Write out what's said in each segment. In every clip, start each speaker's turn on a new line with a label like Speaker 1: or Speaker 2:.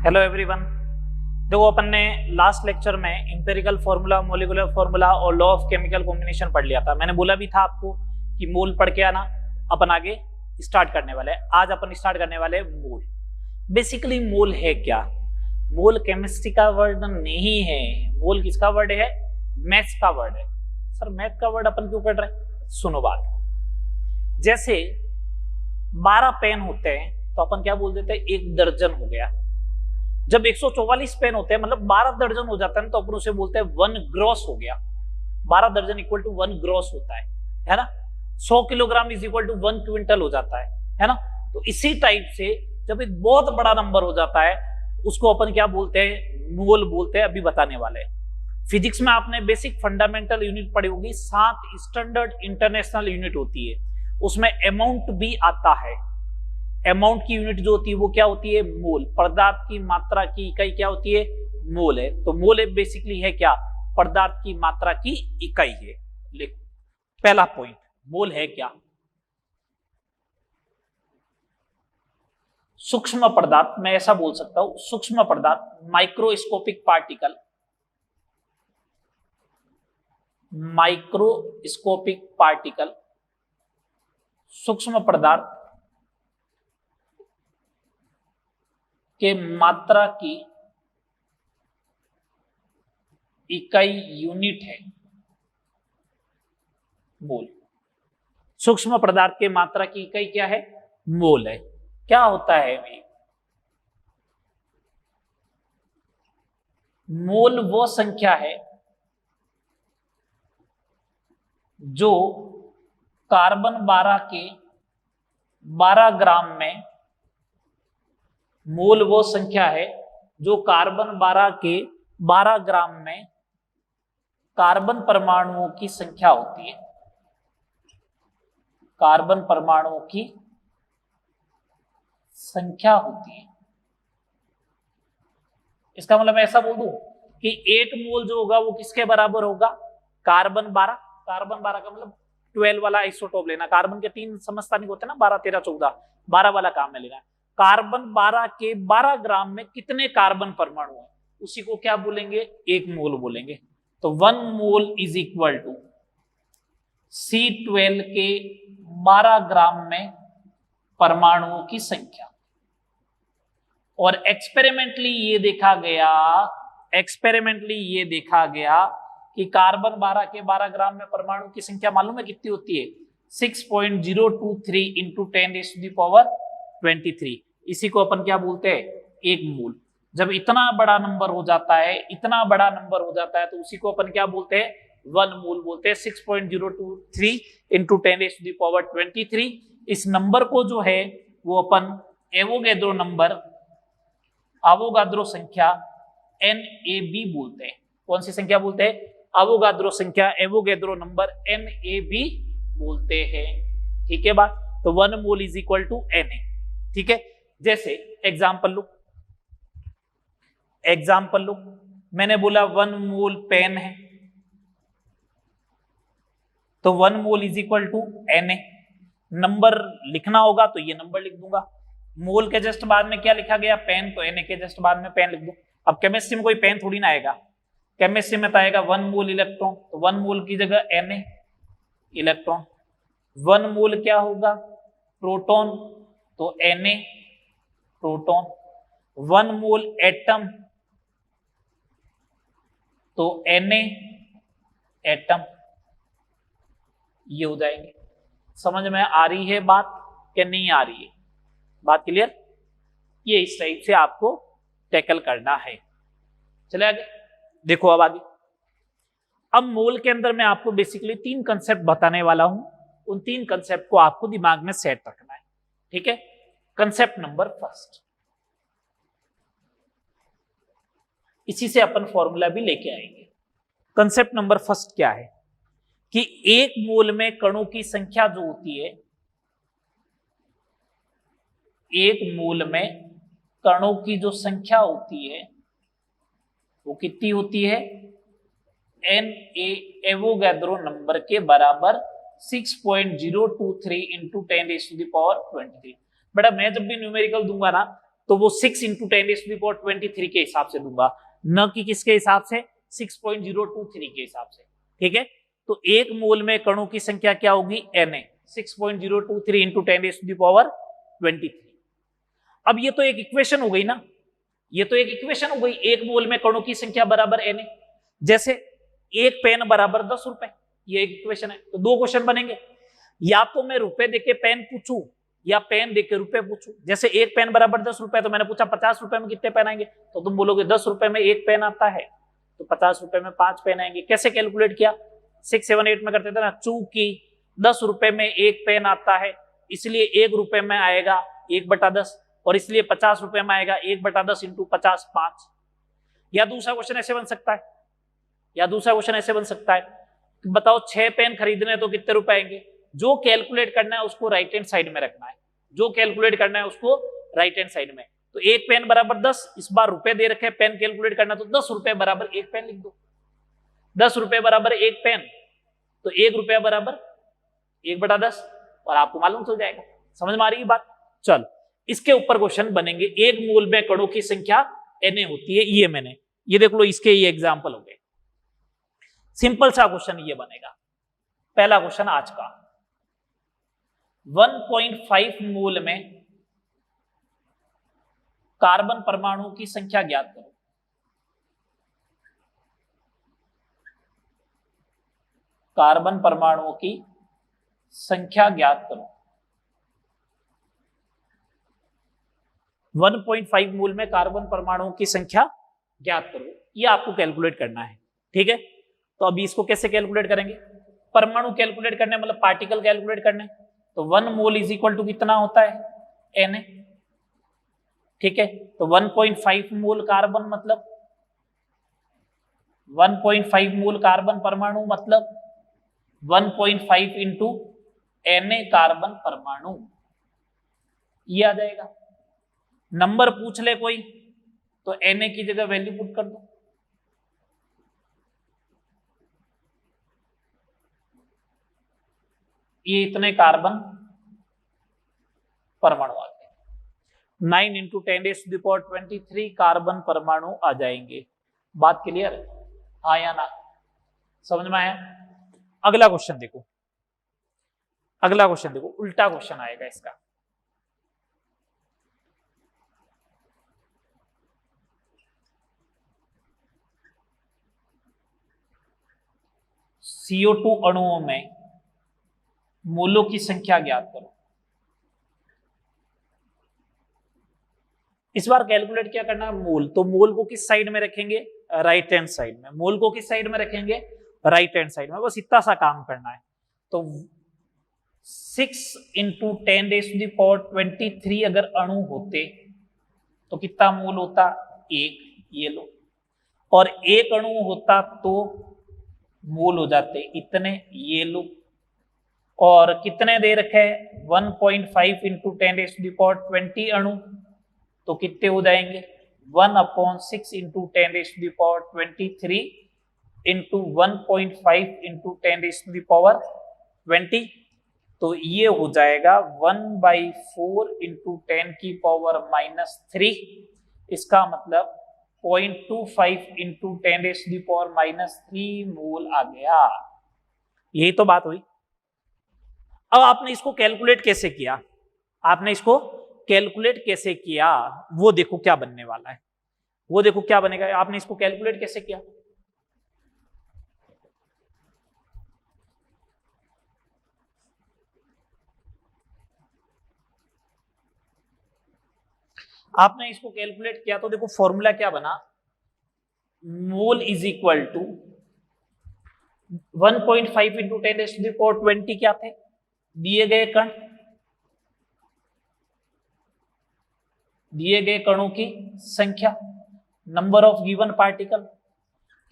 Speaker 1: Hello everyone. देखो अपन ने last lecture में एम्पिरिकल फार्मूला, मोलिकुलर फार्मूला और लॉ ऑफ केमिकल कॉम्बिनेशन पढ़ लिया था। मैंने बोला भी था आपको कि मोल पढ़ के आना। अपन आगे स्टार्ट करने वाले हैं। आज अपन स्टार्ट करने वाले मोल। बेसिकली मोल है क्या? मोल केमिस्ट्री का वर्ड नहीं है। मोल किसका वर्ड है? मैथ्स का वर्ड है। सर मैथ का वर्ड अपन क्यों पढ़ रहे हैं? सुनो बात। जैसे 12 पेन होते हैं तो अपन क्या बोल देते हैं? 1 दर्जन हो गया। जब 144 पेन होते हैं मतलब 12 दर्जन हो जाता है तो अपन उसे बोलते हैं 1 ग्रॉस हो गया। 12 दर्जन इक्वल टू 1 ग्रॉस होता है ना। 100 kilogram is equal to 1 quintal हो जाता है ना। तो इसी टाइप से जब एक बहुत बड़ा नंबर हो जाता है उसको अपन क्या बोलते हैं? मोल बोलते हैं। अभी बताने वाले हैं। फिजिक्स में आपने बेसिक फंडामेंटल यूनिट पढ़ी होगी। 7 स्टैंडर्ड इंटरनेशनल यूनिट होती है, उसमें अमाउंट भी आता है। अमाउंट की यूनिट जो होती है वो क्या होती है? मोल। पदार्थ की मात्रा की इकाई क्या होती है? मोल है। तो मोल है बेसिकली है क्या? पदार्थ की मात्रा की इकाई है। लिख पहला पॉइंट, मोल है क्या? सूक्ष्म पदार्थ, मैं ऐसा बोल सकता हूं, सूक्ष्म पदार्थ, माइक्रोस्कोपिक पार्टिकल, माइक्रोस्कोपिक पार्टिकल, सूक्ष्म पदार्थ के मात्रा की इकाई यूनिट है मोल। सूक्ष्म पदार्थ के मात्रा की इकाई क्या है? मोल है। क्या होता है भाई? मोल वो संख्या है जो कार्बन 12 के 12 ग्राम में, मोल वो संख्या है जो कार्बन 12 के 12 ग्राम में कार्बन परमाणुओं की संख्या होती है। कार्बन परमाणुओं की संख्या होती है। इसका मतलब मैं ऐसा बोल दूं कि 1 मोल जो होगा वो किसके बराबर होगा? कार्बन 12। कार्बन 12 का मतलब 12 वाला आइसोटोप लेना। कार्बन के 3 समस्थानिक होते हैं ना, 12, 13, 14, 12 वाला काम में लेना। कार्बन 12 के 12 ग्राम में कितने कार्बन परमाणु हैं उसी को क्या बोलेंगे? 1 मोल बोलेंगे। तो 1 mole is equal to C12 के 12 ग्राम में परमाणुओं की संख्या। और एक्सपेरिमेंटली ये देखा गया कि कार्बन 12 के 12 ग्राम में परमाणु की संख्या मालूम है कितनी होती है? 6.023 इंटू 10⁻23। इसी को अपन क्या बोलते हैं? 1 मोल। जब इतना बड़ा नंबर हो जाता है तो उसी को अपन क्या बोलते हैं? 1 मोल बोलते हैं। 6.023 इंटू 10⁻23। इस नंबर को जो है वो अपन एवोगैड्रो नंबर, अवोगाद्रो संख्या NaB बोलते हैं। कौन सी संख्या बोलते हैं? अवोगाद्रो संख्या, एवोगैड्रो नंबर NaB बोलते हैं। ठीक है बात। तो 1 mole is equal to Na। ठीक है। जैसे एग्जाम्पल लो, मैंने बोला 1 मोल पेन है तो 1 mole is equal to Na। Number लिखना होगा तो ये नंबर लिख दूंगा। मोल के जस्ट बाद में क्या लिखा गया? पेन, तो Na के जस्ट बाद में पेन लिख दूं। अब केमिस्ट्री में कोई पेन थोड़ी ना आएगा। केमिस्ट्री में तो आएगा 1 मोल इलेक्ट्रॉन, तो 1 मोल की जगह Na इलेक्ट्रॉन। 1 मोल क्या होगा? प्रोटॉन, तो Na प्रोटॉन। 1 मोल एटम, तो Na एटम। ये हो जाएंगे। समझ में आ रही है बात कि नहीं आ रही है? बात क्लियर? ये इस टाइप से आपको टैकल करना है। चले आगे देखो। अब आगे, अब मोल के अंदर मैं आपको बेसिकली 3 कंसेप्ट बताने वाला हूं। उन 3 कंसेप्ट को आपको दिमाग में सेट रखना है। ठीक है। कंसेप्ट नंबर फर्स्ट, इसी से अपन फॉर्मूला भी लेके आएंगे। कंसेप्ट नंबर फर्स्ट क्या है कि 1 मोल में कणों की संख्या जो होती है, 1 मोल में कणों की जो संख्या होती है वो कितनी होती है? Na एवोगैड्रो नंबर के बराबर 6.023 इंटू 10⁻23। बेटा मैं जब भी न्यूमेरिकल दूंगा ना तो वो 6 इंटू 10⁻23 के हिसाब से दूंगा, न कि किसके हिसाब से, 6.023 के हिसाब से। ठीक है, तो एक मोल में कणों की संख्या क्या होगी, Na, 6.023 इंटू 10⁻23। अब ये तो एक इक्वेशन हो गई ना, ये तो एक इक्वेशन हो गई, एक मोल में कणों की संख्या बराबर Na। जैसे एक पेन बराबर 10 रुपए, ये एक इक्वेशन है। तो दो क्वेश्चन बनेंगे, या तो मैं रुपए देके पेन पूछूं या पेन देके रुपए पूछूं। जैसे एक पेन बराबर 10 रुपए, तो मैंने पूछा 50 रुपए में कितने पेन आएंगे, तो तुम बोलोगे 10 रुपए में एक पेन आता है, तो 50 रुपए में 5 पेन आएंगे। कैसे कैलकुलेट किया, 6, 7, 8 में करते थे ना, चूंकि 10 रुपए में एक पेन आता है, इसलिए 1 रुपए में आएगा 1/10, और इसलिए 50 रुपए में आएगा 1/10 इंटू 50, 5। या दूसरा क्वेश्चन ऐसे बन सकता है, बताओ 6 पेन खरीदने तो कितने रुपए आएंगे। जो कैलकुलेट करना है उसको राइट हैंड साइड में रखना है, जो कैलकुलेट करना है उसको राइट हैंड साइड में। तो एक पेन बराबर 10, इस बार रुपए दे रखे, पेन कैलकुलेट करना, तो 10 रुपए बराबर एक पेन लिख दो। 10 रुपए बराबर एक पेन, तो 1 रुपया बराबर 1/10, और आपको मालूम चल जाएगा। समझ में आ रही है बात। चल, इसके ऊपर क्वेश्चन बनेंगे, एक मोल में कणों की संख्या Na होती है, ये देख लो, इसके ये एग्जाम्पल हो गए। सिंपल सा क्वेश्चन ये बनेगा, पहला क्वेश्चन आज का। 1.5 मोल में कार्बन परमाणु की संख्या ज्ञात करो। कार्बन परमाणुओं की संख्या ज्ञात करो। 1.5 मोल में कार्बन परमाणुओं की संख्या ज्ञात करो, ये आपको कैलकुलेट करना है। ठीक है, तो अभी इसको कैसे कैलकुलेट करेंगे, परमाणु कैलकुलेट करने मतलब पार्टिकल कैलकुलेट करने। तो 1 मोल इज इक्वल टू कितना होता है, Na। ठीक है, तो 1.5 मोल कार्बन मतलब 1.5 मोल कार्बन परमाणु मतलब 1.5 इंटू Na कार्बन परमाणु, ये आ जाएगा। नंबर पूछ ले कोई तो Na की जगह वैल्यू पुट कर दो। ये इतने कार्बन परमाणु आ गए, 9 इंटू 10⁻23 कार्बन परमाणु आ जाएंगे। बात क्लियर है, हाँ या ना, समझ में आया। अगला क्वेश्चन देखो, उल्टा क्वेश्चन आएगा इसका। CO2 अणुओं में मोलों की संख्या ज्ञात करो। इस बार कैलकुलेट क्या करना है, मोल। तो मोल को किस साइड में रखेंगे, राइट हैंड साइड में। मोल को किस साइड में रखेंगे, राइट हैंड साइड में। बस इतना सा काम करना है। तो 6 इंटू 10⁻23 अगर अणु होते तो कितना मोल होता, 1, ये लो। और एक अणु होता तो मोल हो जाते इतने, ये लो। और कितने दे रखे, 1.5 इंटू 10⁻20 अणु, तो कितने हो जाएंगे, 1/6 इंटू 10⁻23 इंटू 1.5 इंटू 10⁻20, तो ये हो जाएगा 1/4 इंटू 10⁻³ इसका मतलब 0.25 इंटू 10⁻³ मोल आ गया। यही तो बात हुई। अब आपने इसको कैलकुलेट कैसे किया, वो देखो क्या बनने वाला है, वो देखो क्या बनेगा। आपने इसको कैलकुलेट कैसे किया, आपने इसको कैलकुलेट किया तो देखो फॉर्मूला क्या बना, mole is equal to 1.5 into 10⁻20 क्या थे, दिए गए कण, दिए गए कणों की संख्या, नंबर ऑफ गिवन पार्टिकल,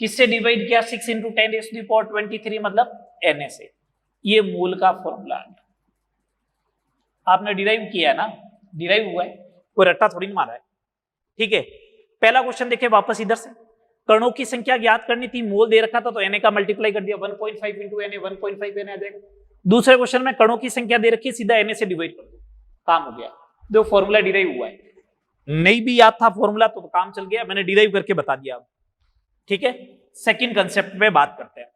Speaker 1: किससे डिवाइड किया, 6 इंटू 10⁻23 मतलब Na से। ये मोल का फॉर्मूला है। आपने डिराइव किया है ना, डिराइव हुआ है, कोई रट्टा थोड़ी नहीं मारा है। ठीक है, पहला क्वेश्चन देखे वापस इधर से, कणों की संख्या ज्ञात करनी थी, मोल दे रखा था तो Na का मल्टीप्लाई कर दिया, 1.5 इंटू Na, 1.5 Na आ जाएगा। दूसरे क्वेश्चन में कणों की संख्या दे रखी है, सीधा Na से डिवाइड कर दो, काम हो गया। दो फॉर्मूला डिराइव हुआ है। नहीं भी याद था फॉर्मूला तो काम चल गया, मैंने डिराइव करके बता दिया। अब ठीक है, सेकंड कंसेप्ट पे बात करते हैं।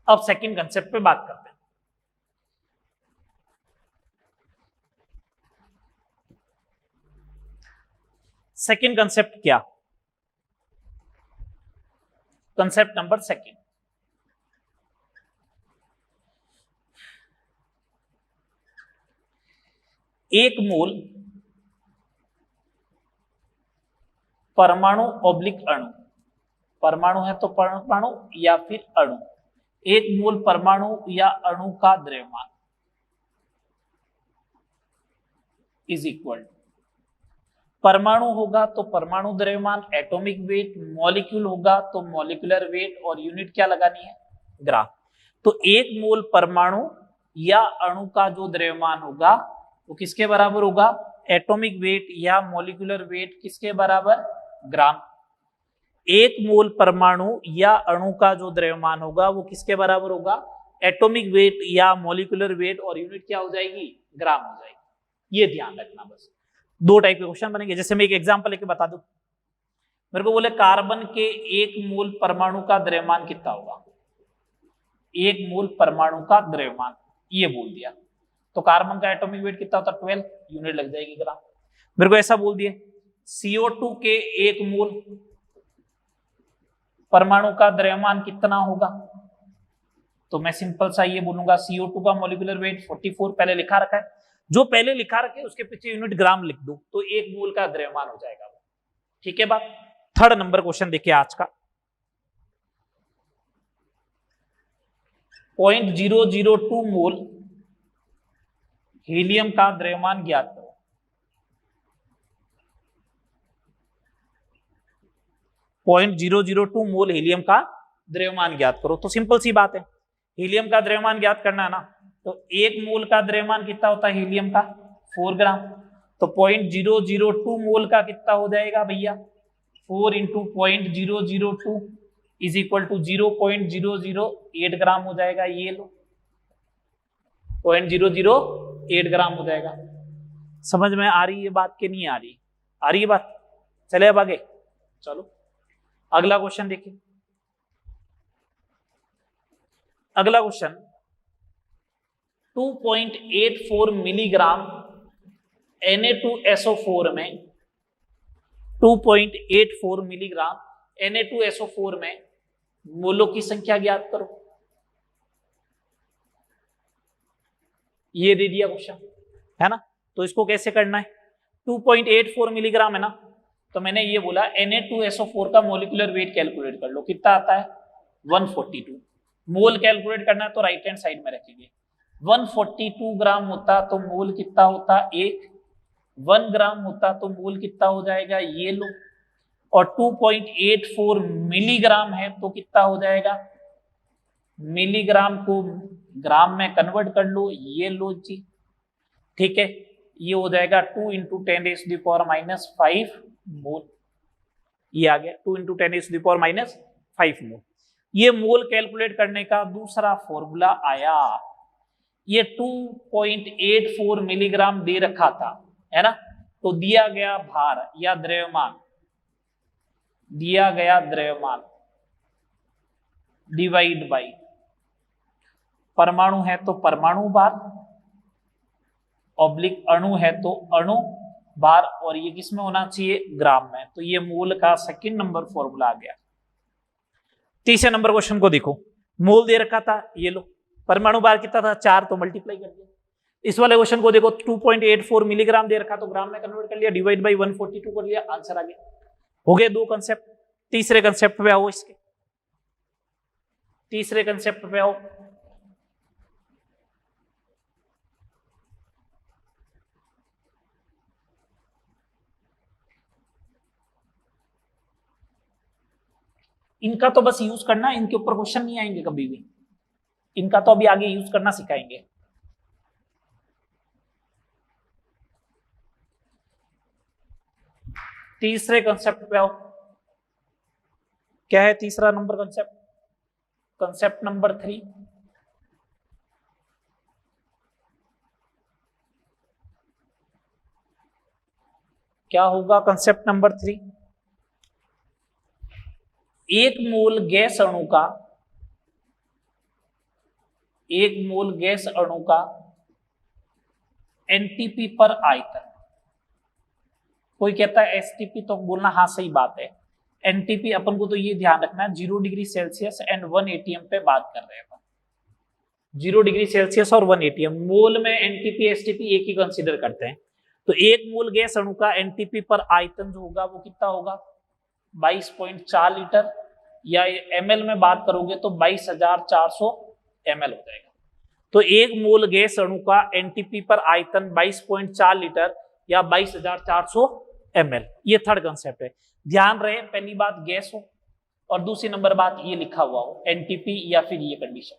Speaker 1: अब सेकंड कंसेप्ट पे बात करते हैं। सेकंड कंसेप्ट क्या? कंसेप्ट नंबर सेकंड, एक मोल परमाणु ऑब्लिक अणु, परमाणु है तो परमाणु या फिर अणु, एक मोल परमाणु या अणु का द्रव्यमान इज इक्वल, परमाणु होगा तो परमाणु द्रव्यमान, एटॉमिक वेट, मॉलिक्यूल होगा तो मॉलिक्यूलर वेट, और यूनिट क्या लगानी है? ग्राम। तो एक मोल परमाणु या अणु का जो द्रव्यमान होगा वो किसके बराबर होगा? एटॉमिक वेट या मॉलिक्यूलर वेट किसके बराबर? ग्राम। एक मोल परमाणु या अणु का जो द्रव्यमान होगा वो किसके बराबर होगा? एटॉमिक वेट या मॉलिक्यूलर वेट, और यूनिट क्या हो जाएगी? ग्राम हो जाएगी। ये ध्यान रखना बस। दो टाइप के क्वेश्चन बनेंगे। जैसे मैं एक एग्जांपल लेके बता दूं, मेरे को बोले कार्बन के एक मोल परमाणु का द्रव्यमान कितना होगा? एक मोल परमाणु का द्रव्यमान ये बोल दिया, तो कार्बन का एटॉमिक वेट कितना होता है? 12, यूनिट लग जाएगी ग्राम। मेरे को ऐसा बोल दिए CO2 के एक मोल परमाणु का द्रव्यमान कितना होगा, तो मैं सिंपल सा ये बोलूंगा CO2 का मॉलिक्यूलर वेट 44 पहले लिखा रखा है, जो पहले लिखा रखे उसके पीछे यूनिट ग्राम लिख दो तो एक मोल का द्रव्यमान हो जाएगा। ठीक है बात। थर्ड नंबर क्वेश्चन देखिए आज का, 0.002 मोल हीलियम का द्रव्यमान ज्ञात करो। 0.002 मोल हीलियम का द्रव्यमान ज्ञात करो। तो सिंपल सी बात है, हीलियम का द्रव्यमान ज्ञात करना है ना, तो एक मोल का द्रव्यमान कितना होता है हीलियम का? 4 ग्राम। तो 0.002 मोल का कितना हो जाएगा भैया? 4 इंटू 0.002 इज इक्वल टू 0.008 ग्राम हो जाएगा। ये लो 0.008 ग्राम हो जाएगा। समझ में आ रही है बात के नहीं आ रही? आ रही है बात। चले अब आगे चलो, अगला क्वेश्चन देखिए। अगला क्वेश्चन 2.84 मिलीग्राम Na2SO4 में 2.84 मिलीग्राम Na2SO4 में मोलों की संख्या ज्ञात करो। ये दे दिया क्वेश्चन है ना, तो इसको कैसे करना है? 2.84 मिलीग्राम है ना, तो मैंने ये बोला Na2SO4 का मोलिकुलर वेट कैलकुलेट कर लो। कितना आता है? 142। मोल कैलकुलेट करना है तो राइट हैंड साइड में रखेंगे। 142 ग्राम होता तो मोल कितना होता? 1 ग्राम होता तो मोल कितना हो जाएगा? ये लो। और 2.84 मिलीग्राम है तो कितना हो जाएगा? मिलीग्राम को ग्राम में कन्वर्ट कर लो। ये लो जी, ठीक है, ये हो जाएगा 2 इंटू 10⁻⁻5 मोल। ये आ गया 2 इंटू 10⁻⁻5 मोल। ये मोल कैलकुलेट करने का दूसरा फॉर्मूला आया। ये 2.84 मिलीग्राम दे रखा था है ना, तो दिया गया भार या द्रव्यमान, दिया गया द्रव्यमान डिवाइड बाई परमाणु है तो परमाणु भार, ऑब्लिक अणु है तो अणु भार, और ये किसमें होना चाहिए? ग्राम में। तो ये मोल का सेकंड नंबर फॉर्मूला आ गया। तीसरे नंबर क्वेश्चन को देखो, मोल दे रखा था, ये लो, परमाणु भार कितना था? 4, तो मल्टीप्लाई कर दिया। इस वाले क्वेश्चन को देखो, 2.84 मिलीग्राम दे रखा तो ग्राम में कन्वर्ट कर लिया, डिवाइड बाई 142 कर लिया, आंसर आ गया। हो गए दो कंसेप्ट। तीसरे कंसेप्ट पे आओ, इसके तीसरे कंसेप्ट पे आओ। इनका तो बस यूज करना, इनके ऊपर क्वेश्चन नहीं आएंगे कभी भी, इनका तो अभी आगे यूज करना सिखाएंगे। तीसरे कंसेप्ट पे आओ। क्या है तीसरा नंबर कंसेप्ट? कंसेप्ट नंबर 3, क्या होगा कंसेप्ट नंबर 3, एक मोल गैस अणु का, एक मोल गैस अणु का एनटीपी पर आयतन, कोई कहता है एसटीपी, तो बोलना हाँ सही बात है। एनटीपी अपन को तो ये ध्यान रखना है 0 डिग्री सेल्सियस एंड 1 एटीएम पे बात कर रहे हैं अपन, 0 डिग्री सेल्सियस और 1 एटीएम। मोल में एनटीपी एसटीपी एक ही कंसीडर करते हैं। तो एक मोल गैस अणु का एनटीपी पर आयतन जो होगा वो कितना होगा, 22.4 लीटर, या एमएल में बात करोगे तो 22,400 एमएल हो जाएगा। तो एक मोल गैस अणु का एनटीपी पर आयतन 22.4 लीटर या 22,400 एमएल, ये थर्ड कंसेप्ट है। ध्यान रहे पहली बात गैस हो और दूसरी नंबर बात ये लिखा हुआ हो एनटीपी या फिर ये कंडीशन,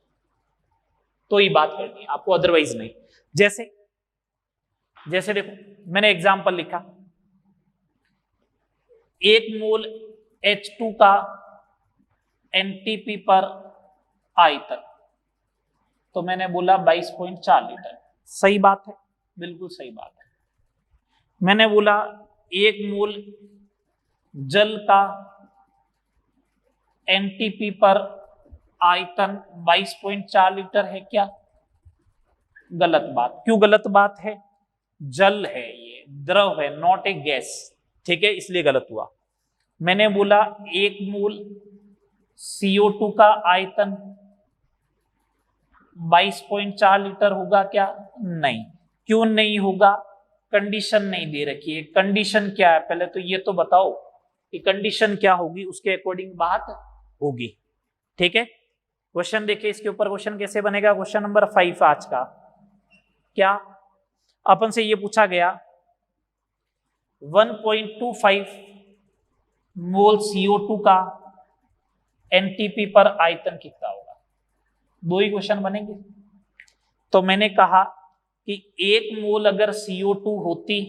Speaker 1: तो ये बात करनी है आपको, अदरवाइज नहीं। जैसे जैसे देखो मैंने एग्जांपल लिखा, एक मोल H2 का एनटीपी पर आयतन, तो मैंने बोला 22.4 लीटर, सही बात है, बिल्कुल सही बात है। मैंने बोला एक मोल जल का एनटीपी पर आयतन 22.4 लीटर है, क्या गलत बात। क्यों गलत बात है, जल है, ये द्रव है, नॉट ए गैस, ठीक है, इसलिए गलत हुआ। मैंने बोला एक मोल CO2 का आयतन 22.4 लीटर होगा, क्या नहीं। क्यों नहीं होगा, कंडीशन नहीं दे रखी है। कंडीशन क्या है, पहले तो ये तो बताओ कि कंडीशन क्या होगी, उसके अकॉर्डिंग बात होगी, ठीक है। क्वेश्चन देखिए इसके ऊपर, क्वेश्चन कैसे बनेगा, क्वेश्चन नंबर 5 आज का। क्या अपन से ये पूछा गया 1.25 मोल CO2 का एनटीपी पर आयतन कितना होगा, दो ही क्वेश्चन बनेंगे। तो मैंने कहा कि एक मोल अगर CO2 होती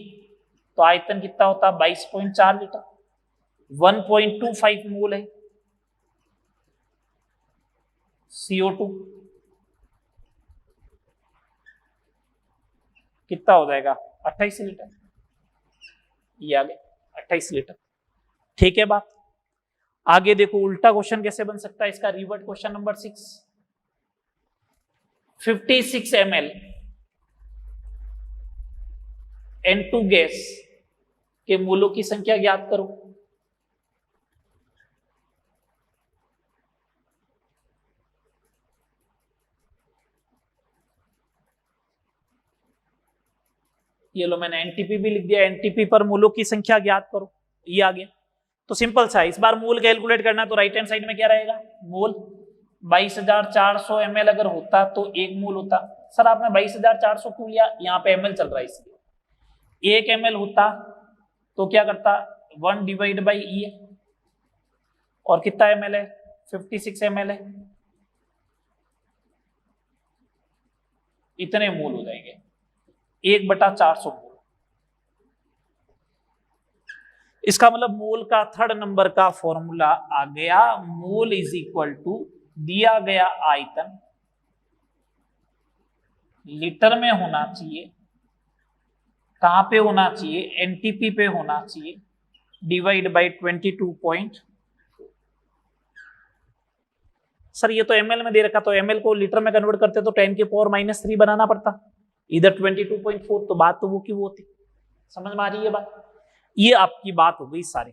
Speaker 1: तो आयतन कितना होता, 22.4 लीटर। 1.25 मोल है CO2, कितना हो जाएगा, 28 लीटर, ये आ गया 28 लीटर, ठीक है बात। आगे देखो उल्टा क्वेश्चन कैसे बन सकता है इसका, revert question number 6, 56 ml N2 gas के मोलों की संख्या ज्ञात करो। ये लो मैंने एनटीपी भी लिख दिया, एनटीपी पर मोलों की संख्या ज्ञात करो, ये आ गया। तो सिंपल सा, इस बार मोल कैलकुलेट करना, तो राइट हैंड साइड में क्या रहेगा, मोल 22,400 ml अगर होता तो एक मोल होता। सर आपने 22,400 क्यों लिया, यहाँ पे ml चल रहा है इसलिए। 1 ml होता तो क्या करता, 1 डिवाइड बाई ई है, और कितना ml है, 56 ml है, इतने मोल हो जाएंगे, 1/400 मोल। इसका मतलब मोल का थर्ड नंबर का फॉर्मूला आ गया, मोल इज इक्वल टू दिया गया आयतन लीटर में होना चाहिए, कहां पे होना चाहिए, एनटीपी पे होना चाहिए, डिवाइड बाई 22. सर ये तो एमएल में दे रखा, तो एमएल को लीटर में कन्वर्ट करते तो 10 की पावर -3 बनाना पड़ता, इधर 22.4, तो बात तो वो की वो होती। समझ में आ रही है बात, ये आपकी बात हो गई सारी।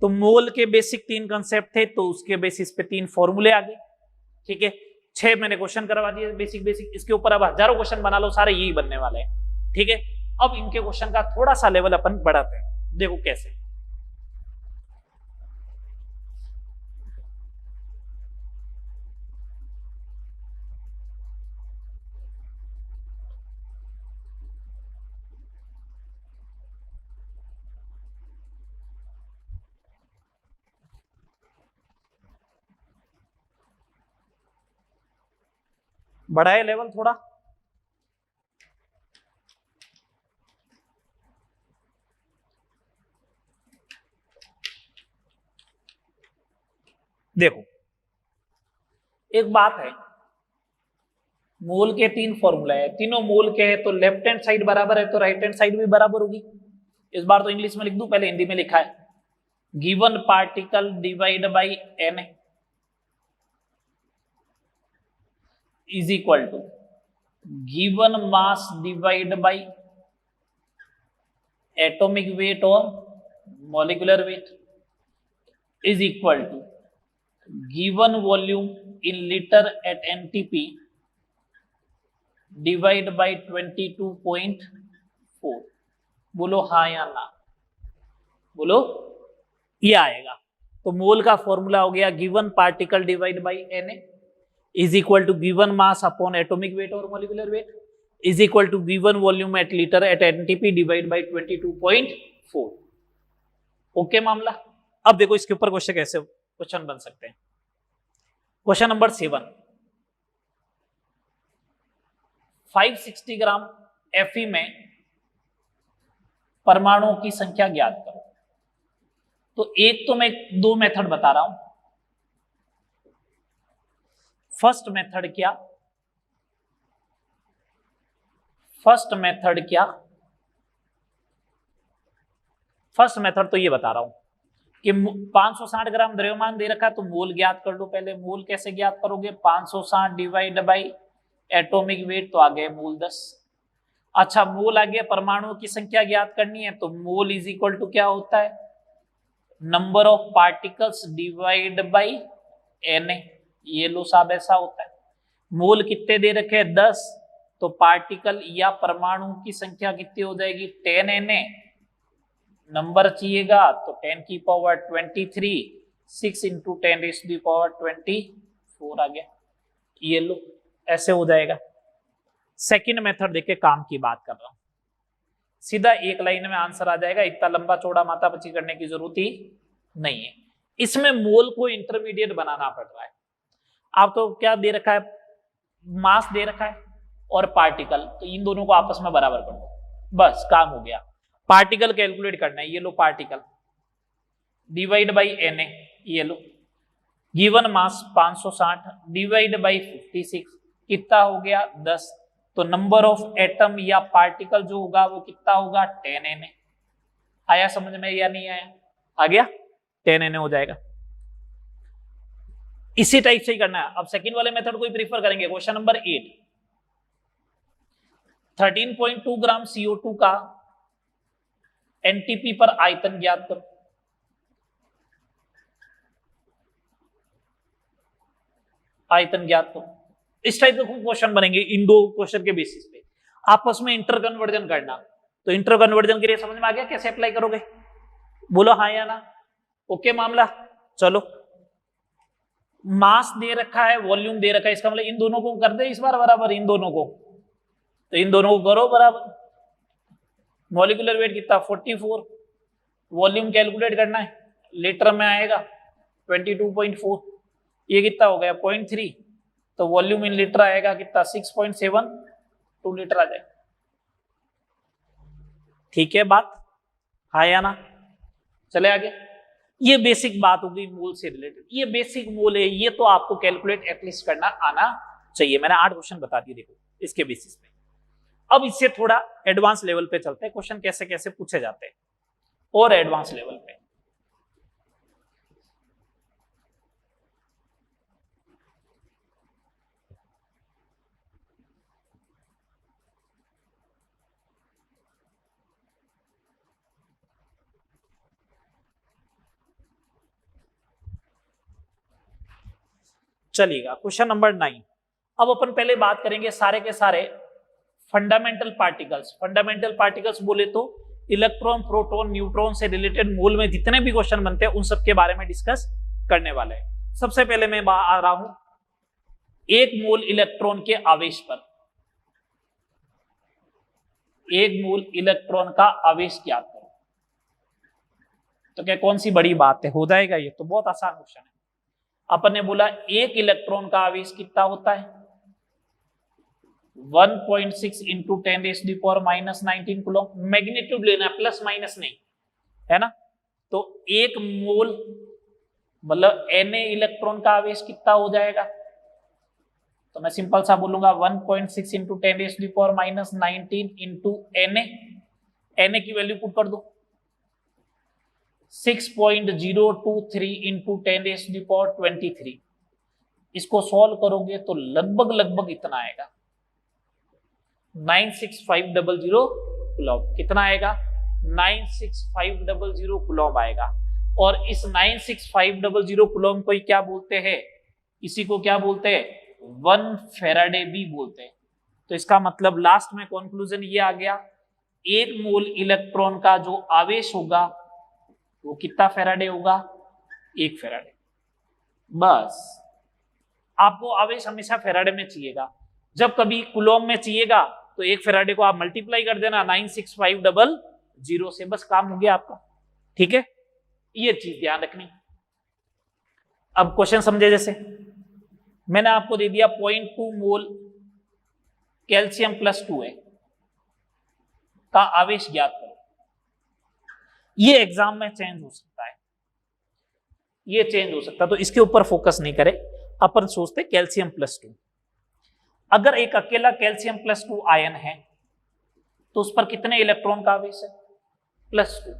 Speaker 1: तो मोल के बेसिक 3 कंसेप्ट थे, तो उसके बेसिस पे 3 फॉर्मूले आ गए, ठीक है। 6 मैंने क्वेश्चन करवा दिए बेसिक, इसके ऊपर अब हजारों क्वेश्चन बना लो, सारे यही बनने वाले हैं, ठीक है। अब इनके क्वेश्चन का थोड़ा सा लेवल अपन बढ़ाते हैं, देखो कैसे। बढ़ाए लेवल थोड़ा, देखो एक बात है, मोल के 3 फॉर्मूला है, तीनों मोल के हैं, तो लेफ्ट हैंड साइड बराबर है तो राइट हैंड साइड भी बराबर होगी, इस बार तो इंग्लिश में लिख दूं, पहले हिंदी में लिखा है। Given particle divide by Na is equal to given mass divide by atomic weight और molecular weight is equal to given volume in litre at NTP divide by 22.4। बोलो हाँ या ना, बोलो। ये आएगा। तो मोल का फॉर्मूला हो गया given particle divide by Na is equal to given mass upon atomic weight और molecular weight is equal to given volume at litre at NTP divide by 22.4। Okay मामला। अब देखो इसके ऊपर क्वेश्चन बन सकते हैं। क्वेश्चन नंबर 7, 560 ग्राम Fe में परमाणुओं की संख्या ज्ञात करो। तो एक तो मैं 2 मेथड बता रहा हूं। फर्स्ट मेथड क्या, फर्स्ट मेथड तो ये बता रहा हूं कि 560 ग्राम द्रव्यमान दे रखा है, तो मोल ज्ञात कर लो पहले। मोल कैसे ज्ञात करोगे, 560 डिवाइड बाई एटॉमिक वेट, तो आ गए मोल 10। अच्छा, मोल आ गया, परमाणुओं की संख्या ज्ञात करनी है, तो मोल इज इक्वल टू क्या होता है, number of particles divide by Na। ये लो साहब, ऐसा होता है। मोल कितने दे रखे हैं, 10, तो पार्टिकल या परमाणु की संख्या कितनी हो जाएगी, 10 Na। नंबर चाहिएगा तो 10 की power 23, 6 into 10 raise to the power 24 आ गया। ये लो, ऐसे हो जाएगा। सेकंड मेथड देख के काम की बात कर रहा हूं, सीधा एक लाइन में आंसर आ जाएगा, इतना लंबा चौड़ा माथापच्ची करने की जरूरत ही नहीं है। इसमें मोल को इंटरमीडिएट बनाना पड़ रहा है। आप तो क्या दे रखा है, मास दे रखा है और पार्टिकल, तो इन दोनों को आपस में बराबर कर दो, बस काम हो गया। पार्टिकल कैलकुलेट करना है, ये लो पार्टिकल डिवाइड बाई Na, ये लो गिवन मास 560 डिवाइड बाई 56 कितना हो गया, 10। तो नंबर ऑफ एटम या पार्टिकल जो होगा वो कितना होगा, 10 Na। आया समझ में या नहीं आया, आ गया, 10 Na हो जाएगा। इसी टाइप से ही करना है। अब सेकंड वाले मेथड को ही प्रीफर करेंगे। क्वेश्चन नंबर 8, 13.2 ग्राम CO2 का एनटीपी पर आयतन ज्ञात करो। आयतन ज्ञात करो। इस टाइप के क्वेश्चन बनेंगे इन 2 क्वेश्चन के बेसिस पे। आपस में इंटर कन्वर्जन करना, तो इंटर कन्वर्जन के लिए समझ में आ गया कैसे अप्लाई करोगे, बोलो हाँ या ना। ओके मामला। चलो, मास दे रखा है, वॉल्यूम दे रखा है, इसका मतलब इन दोनों को कर दे इस बार बराबर, इन दोनों को, तो इन दोनों को करो बराबर। मॉलिक्यूलर वेट कितना, 44। वॉल्यूम कैलकुलेट करना है, लीटर में आएगा 22.4। ये कितना हो गया, 0.3, तो वॉल्यूम इन लीटर आएगा कितना, 6.72 लीटर आ जाएगा। ठीक है बात, हाँ या ना। चले आगे। ये बेसिक बात होगी मोल से रिलेटेड। ये बेसिक मोल है, ये तो आपको कैलकुलेट एटलीस्ट करना आना चाहिए। मैंने 8 क्वेश्चन बता दिए, देखो इसके बेसिस पे। अब इससे थोड़ा एडवांस लेवल पे चलते हैं, क्वेश्चन कैसे कैसे पूछे जाते हैं और एडवांस लेवल पे। चलिएगा, क्वेश्चन नंबर 9। अब अपन पहले बात करेंगे सारे के सारे फंडामेंटल पार्टिकल्स। फंडामेंटल पार्टिकल्स बोले तो इलेक्ट्रॉन, प्रोटॉन, न्यूट्रॉन से रिलेटेड मोल में जितने भी क्वेश्चन बनते हैं उन सब के बारे में डिस्कस करने वाले हैं। सबसे पहले मैं आ रहा हूं 1 मोल इलेक्ट्रॉन के आवेश पर। 1 मोल इलेक्ट्रॉन का आवेश ज्ञात करो। तो क्या कौन सी बड़ी बात है, हो जाएगा ये तो, बहुत आसान क्वेश्चन है। अपन ने बोला 1 इलेक्ट्रॉन का आवेश कितना होता है, 1.6 into 10 raise to the power -19 coulomb. Magnitude लेना है, प्लस माइनस नहीं, है ना। तो 1 मोल मतलब Na इलेक्ट्रॉन का आवेश कितना हो जाएगा, तो मैं सिंपल सा बोलूंगा 1.6 into 10 raise to the power -19 into Na। Na की वैल्यू पुट कर दो, 6.023 इंटू 10⁻23। इसको सॉल्व करोगे तो लगभग इतना आएगा 96500 कूलॉम। कितना आएगा? 96500 कूलॉम आएगा। और इस 96500 कूलॉम को क्या बोलते हैं? इसी को क्या बोलते हैं? 1 फेराडे भी बोलते हैं। तो इसका मतलब लास्ट में कंक्लूजन ये आ गया, एक मोल इलेक्ट्रॉन का जो आवेश होगा वो कितना फेराडे होगा? 1 फेराडे। बस आपको आवेश हमेशा फेराडे में चाहिएगा। जब कभी कूलॉम में चाहिएगा तो 1 फेराडे को आप मल्टीप्लाई कर देना 96500 से, बस काम हो गया आपका। ठीक है, ये चीज ध्यान रखनी। अब क्वेश्चन समझे, जैसे मैंने आपको दे दिया 0.2 मोल कैल्शियम +2 है का आवेश ज्ञात करो। ये एग्जाम में चेंज हो सकता है, ये चेंज हो सकता है, तो इसके ऊपर फोकस नहीं करें। अपन सोचते कैल्शियम +2। अगर एक अकेला कैल्शियम +2 आयन है तो उस पर कितने इलेक्ट्रॉन का आवेश है? +2।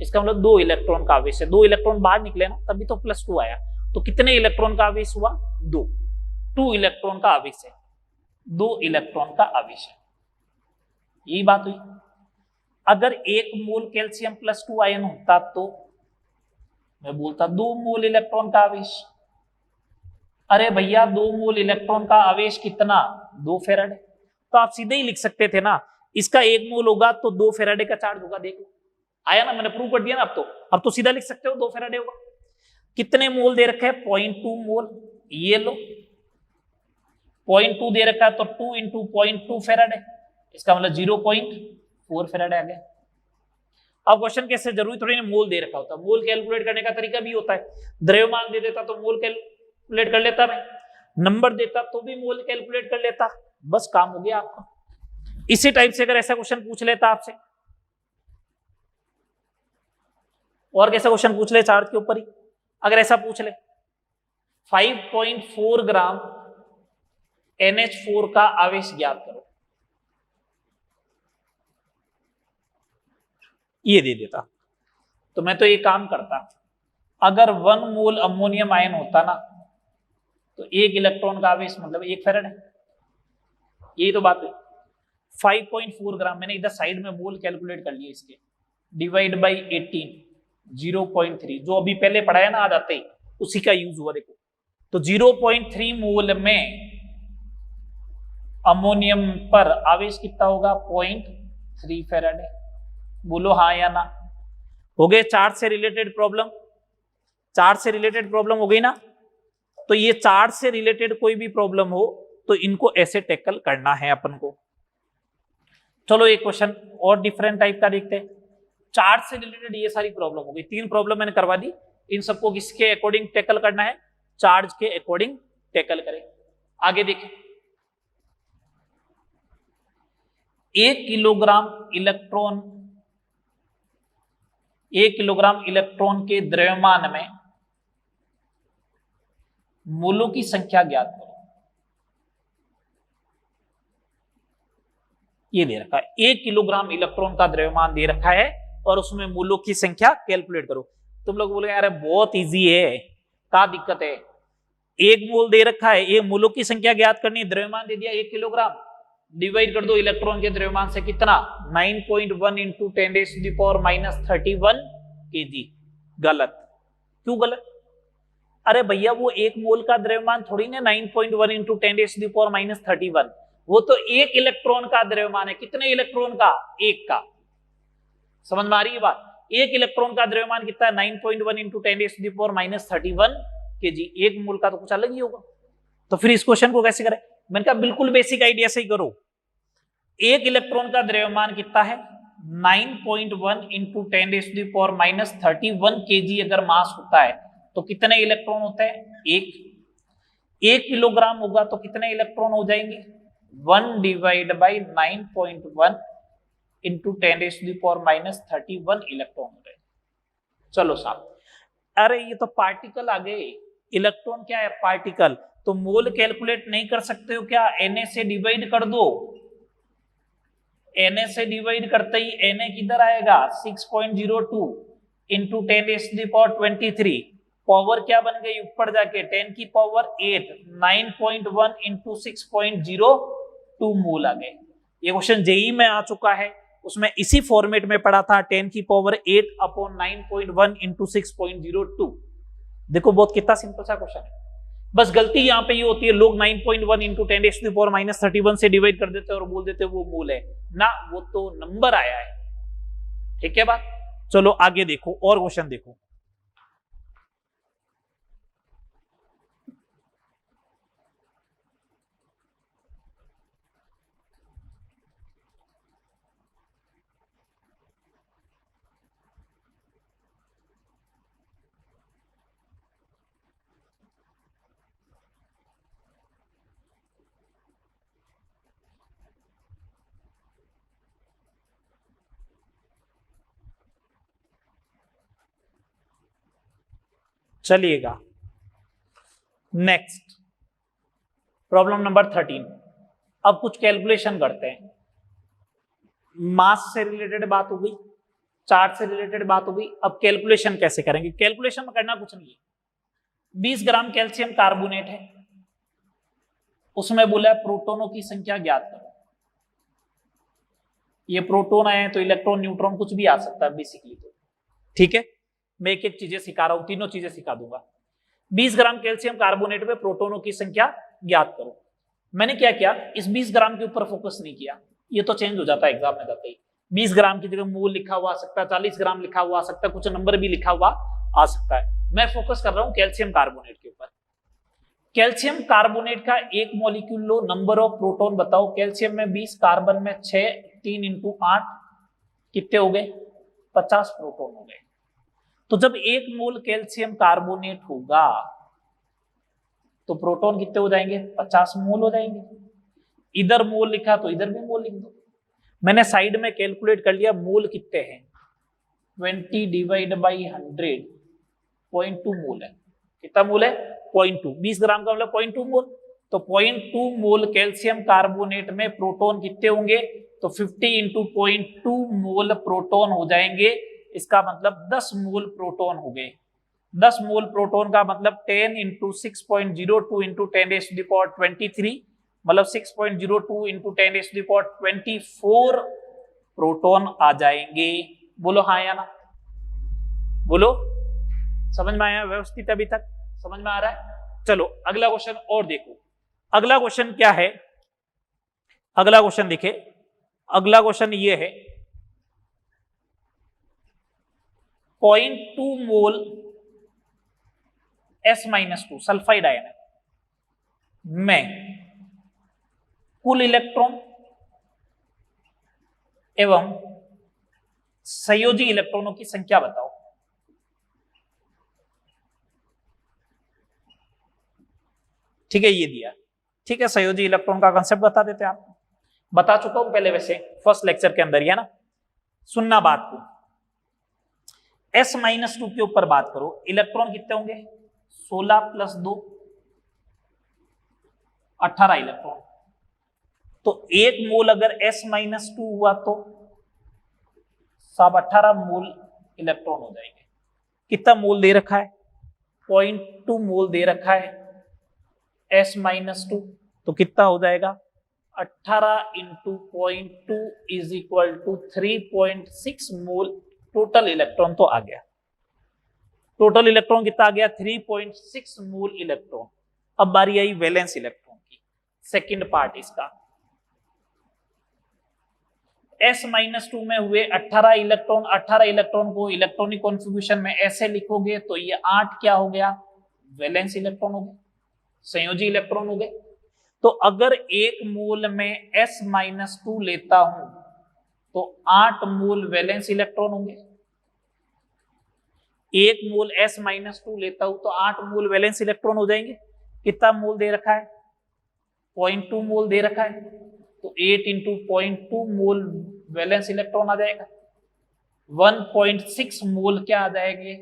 Speaker 1: इसका मतलब 2 इलेक्ट्रॉन का आवेश है। 2 इलेक्ट्रॉन बाहर निकले ना, तभी तो +2 आया। तो कितने इलेक्ट्रॉन का आवेश हुआ? 2 इलेक्ट्रॉन का आवेश है। 2 इलेक्ट्रॉन का आवेश है, यही बात हुई। अगर 1 मोल कैल्शियम +2 आयन होता तो मैं बोलता 2 मोल इलेक्ट्रॉन का आवेश। अरे भैया 2 मोल इलेक्ट्रॉन का आवेश कितना? 2 फेराडे। तो आप सीधे ही लिख सकते थे ना, इसका 1 मोल होगा तो 2 फेराडे का चार्ज होगा। देखो आया ना, मैंने प्रूव कर दिया ना। अब तो सीधा लिख सकते हो 2 फेराडे होगा। कितने मोल दे रखे हैं? 0.2 मोल। ये लो 0.2 दे रखा है तो 2 इंटू 0.2 फेराडे, इसका मतलब 0.4 फेराडे आ गया। अब क्वेश्चन कैसे, जरूरी थोड़ी ना मोल दे रखा होता, मोल कैलकुलेट करने का तरीका भी होता है। द्रव्यमान दे देता तो मोल कैलकुलेट कर लेता, मैं नंबर देता तो भी मोल कैलकुलेट कर लेता, बस काम हो गया आपका। इसी टाइप से अगर ऐसा क्वेश्चन पूछ लेता आपसे, और कैसा क्वेश्चन पूछ ले चार्ज के ऊपर ही, अगर ऐसा पूछ ले 5.4 ग्राम NH4 का आवेश ज्ञात करो, ये दे देता तो मैं तो ये काम करता। अगर 1 मोल अमोनियम आयन होता ना तो 1 इलेक्ट्रॉन का आवेश मतलब 1 फेराडे, यही तो बात है। 5.4 ग्राम मैंने इधर साइड में मोल कैलकुलेट कर लिए, इसके डिवाइड बाई 18 0.3, जो अभी पहले पढ़ाया ना आज आते ही उसी का यूज हुआ। देखो तो 0.3 मोल में अमोनियम पर आवेश कितना होगा? 0.3 फेराडे। बोलो हाँ या ना। हो गए चार्ज से रिलेटेड प्रॉब्लम। चार्ज से रिलेटेड प्रॉब्लम हो गई ना। तो ये चार्ज से रिलेटेड कोई भी प्रॉब्लम हो तो इनको ऐसे टैकल करना है अपन को। चलो एक क्वेश्चन और डिफरेंट टाइप का देखते हैं। चार्ज से रिलेटेड ये सारी प्रॉब्लम हो गई, 3 प्रॉब्लम मैंने करवा दी। इन सबको किसके अकॉर्डिंग टैकल करना है? चार्ज के अकॉर्डिंग टैकल करें। आगे देखें, 1 किलोग्राम इलेक्ट्रॉन के द्रव्यमान में मोलों की संख्या ज्ञात करो। ये दे रखा है 1 किलोग्राम इलेक्ट्रॉन का द्रव्यमान दे रखा है और उसमें मोलों की संख्या कैलकुलेट करो। तुम लोग बोले यार बहुत इजी है, क्या दिक्कत है? 1 मोल दे रखा है, ये मोलों की संख्या ज्ञात करनी है, द्रव्यमान दे दिया 1 किलोग्राम, डिवाइड कर दो इलेक्ट्रॉन के द्रव्यमान से, कितना? 9.1 इंटू 10⁻31 kg। गलत। क्यों गलत? अरे भैया वो 1 मोल का द्रव्यमान थोड़ी ना 9.1 इंटू 10⁻31, वो तो 1 इलेक्ट्रॉन का द्रव्यमान है। कितने इलेक्ट्रॉन का? 1 का। समझ में आ रही है बात? 1 इलेक्ट्रॉन का द्रव्यमान कितना है? 9.1 इंटू 10⁻31 kg। 1 मोल का तो कुछ अलग ही होगा। तो फिर इस क्वेश्चन को कैसे करें? मैंने कहा बिल्कुल बेसिक आइडिया से ही करो। 1 इलेक्ट्रॉन का द्रव्यमान कितना है? 9.1 इंटू 10⁻31 kg अगर मास होता है तो कितने इलेक्ट्रॉन होते हैं? 1 किलोग्राम होगा तो कितने इलेक्ट्रॉन हो जाएंगे? 1 डिवाइड बाई 9.1 इंटू 10⁻31 इलेक्ट्रॉन हो जाएंगे। चलो साहब, अरे ये तो पार्टिकल आ गए। इलेक्ट्रॉन क्या है? पार्टिकल। तो मोल कैलकुलेट नहीं कर सकते हो क्या? Na से डिवाइड कर दो। Na से डिवाइड करते ही Na किधर आएगा? 6.02। इंटू 10⁻23 पावर क्या बन गई ऊपर जाके 10 की पावर 8 9.1 इंटू 6.02 मोल आ गए। ये क्वेश्चन जेई में आ चुका है, उसमें इसी फॉर्मेट में पढ़ा था 10 की पावर 8 अपॉन 9.1 इंटू 6.02। देखो बहुत कितना सिंपल सा क्वेश्चन है, बस गलती यहां पे ये होती है लोग 9.1 इंटू 10⁻⁻31 से डिवाइड कर देते हैं और बोल देते हैं वो मोल है ना, वो तो नंबर आया है। ठीक है बात, चलो आगे देखो और क्वेश्चन देखो। चलिएगा नेक्स्ट प्रॉब्लम नंबर 13। अब कुछ कैलकुलेशन करते हैं। मास से रिलेटेड बात हो गई, चार्ज से रिलेटेड बात हो गई, अब कैलकुलेशन कैसे करेंगे। कैलकुलेशन में करना कुछ नहीं है, 20 ग्राम कैल्शियम कार्बोनेट है, उसमें बोला है प्रोटोनों की संख्या ज्ञात करो। ये प्रोटोन है तो इलेक्ट्रॉन न्यूट्रॉन कुछ भी आ सकता है बेसिकली तो। ठीक है, मैं एक एक चीजें सिखा रहा हूं, तीनों चीजें सिखा दूंगा। 20 ग्राम कैल्शियम कार्बोनेट में प्रोटोनों की संख्या ज्ञात करो। मैंने क्या किया, इस 20 ग्राम के ऊपर फोकस नहीं किया, ये तो चेंज हो जाता है एग्जाम में जाते ही। 20 ग्राम की जगह मोल लिखा हुआ आ सकता है, 40 ग्राम लिखा हुआ आ सकता है, कुछ नंबर भी लिखा हुआ आ सकता है। मैं फोकस कर रहा हूं कैल्शियम कार्बोनेट के ऊपर। कैल्शियम कार्बोनेट का एक molecule low, number of proton बताओ। कैल्शियम में 20, कार्बन में 6, 3 इंटू 8 कितने हो गए, 50 प्रोटोन हो गए। तो जब 1 मोल कैल्शियम कार्बोनेट होगा तो प्रोटॉन कितने हो जाएंगे, 50 मोल हो जाएंगे। इधर मोल लिखा तो इधर भी मोल लिख दो। मैंने साइड में कैलकुलेट कर लिया मोल कितने हैं, 20 डिवाइड बाई 100 0.2 मोल है। कितना मोल है, 0.2। 20 ग्राम का मतलब 0.2 मोल, तो 0.2 मोल कैल्शियम कार्बोनेट में प्रोटॉन कितने होंगे, तो 50 इंटू 0.2 मोल प्रोटॉन हो जाएंगे। इसका मतलब 10 मोल प्रोटॉन हो गए। 10 मोल प्रोटॉन का मतलब 10 इंटू 6.02 इंटू 10⁻23 मतलब 6.02 इंटू 10⁻24 प्रोटॉन आ जाएंगे। बोलो हाँ या ना, बोलो। समझ में आया व्यवस्थित, अभी तक समझ में आ रहा है। चलो अगला क्वेश्चन और देखो। अगला क्वेश्चन क्या है, अगला क्वेश्चन देखे। अगला क्वेश्चन ये है 0.2 मोल S-2 सल्फाइड आयन में कुल इलेक्ट्रॉन एवं संयोजी इलेक्ट्रॉनों की संख्या बताओ। ठीक है, ये दिया। ठीक है, संयोजी इलेक्ट्रॉन का कंसेप्ट बता देते हैं आपको, बता चुका हूं पहले वैसे फर्स्ट लेक्चर के अंदर ही, है ना। सुनना बात को, S-2 के ऊपर बात करो। इलेक्ट्रॉन कितने होंगे, 16 प्लस 2 18 इलेक्ट्रॉन। तो 1 मोल अगर S-2 हुआ तो सब 18 मोल इलेक्ट्रॉन हो जाएंगे। कितना मोल दे रखा है, 0.2 मोल दे रखा है S-2, तो कितना हो जाएगा 18 into 0.2 is equal to 3.6 mole total electron तो आ गया। टोटल इलेक्ट्रॉन कितना आ गया, 3.6 मोल इलेक्ट्रॉन। अब बारी आई वैलेंस इलेक्ट्रॉन की, सेकंड पार्ट इसका। S-2 में हुए 18 इलेक्ट्रॉन, 18 इलेक्ट्रॉन को इलेक्ट्रॉनिक कॉन्फ़िगरेशन में ऐसे लिखोगे तो ये 8 क्या हो गया, वैलेंस इलेक्ट्रॉन हो गए, संयोजी इलेक्ट्रॉन हो गए। तो अगर 1 मोल में S-2 लेता हूं तो 8 मोल वैलेंस इलेक्ट्रॉन होंगे। 1 मोल S-2 लेता हूं तो 8 मोल वैलेंस इलेक्ट्रॉन हो जाएंगे। कितना मोल दे रखा है, 0.2 मोल दे रखा है, तो 8 इंटू 0.2 मोल वैलेंस इलेक्ट्रॉन आ जाएगा। 1.6 मोल क्या आ जाएंगे,